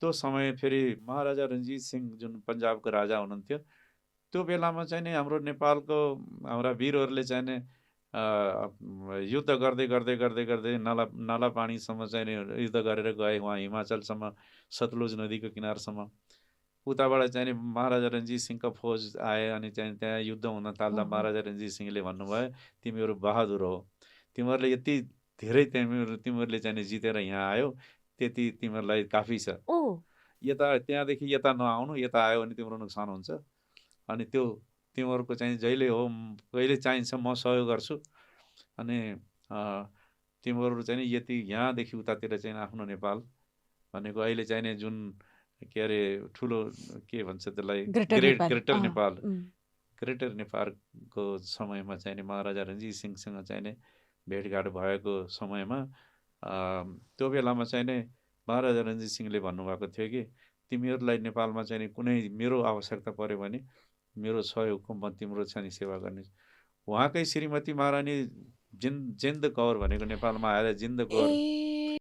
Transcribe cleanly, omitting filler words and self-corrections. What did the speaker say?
त्यो समय फेरि महाराजा रणजीत सिंह जुन पन्जाबको राजा हुनुहुन्थ्यो, त्यो बेलामा चाहिँ नि हाम्रो नेपालको हाम्रा वीरहरूले चाहिँ नि युद्ध गर्दै गर्दै गर्दै गर्दै नला पानीसम्म चाहिँ नि युद्ध गरेर गए उहाँ हिमाचलसम्म, सतलुज नदीको किनारसम्म। उताबाट चाहिँ नि महाराजा रणजीत सिंहको फौज आए अनि चाहिँ त्यहाँ युद्ध हुन थाल्दा ओहो! महाराजा रणजीत सिंहले भन्नुभयो, तिमीहरू बहादुर हो, तिमीहरूले यति धेरै तिमीहरूले चाहिँ नि जितेर यहाँ आयो, त्यति तिमीहरूलाई काफी छ। ओह! त्यहाँदेखि यता नआउनु, यता आयो भने तिम्रो नोक्सान हुन्छ। अनि त्यो तिमीहरूको चाहिँ जहिले हो कहिले चाहिन्छ म सहयोग गर्छु। अनि तिमीहरू चाहिँ नि यति यहाँदेखि उतातिर चाहिँ आफ्नो नेपाल भनेको अहिले चाहिँ नि जुन के अरे ठुलो के भन्छ त्यसलाई ग्रेटर नेपाल। ग्रेटर अँ, नेपाल उम्, ग्रेटर नेपालको समयमा चाहिँ नि महाराजा रणजीत सिंहसँग चाहिँ नि भेटघाट भएको समयमा त्यो बेलामा चाहिँ नि महाराजा रणजीत सिंहले भन्नुभएको थियो कि तिमीहरूलाई नेपालमा चाहिँ नि कुनै मेरो आवश्यकता पऱ्यो भने मेरो सहयोगको म तिम्रो चाहिँ नि सेवा गर्ने। उहाँकै श्रीमती महारानी जिन्द कौर भनेको नेपालमा आएर जिन्द ए कौर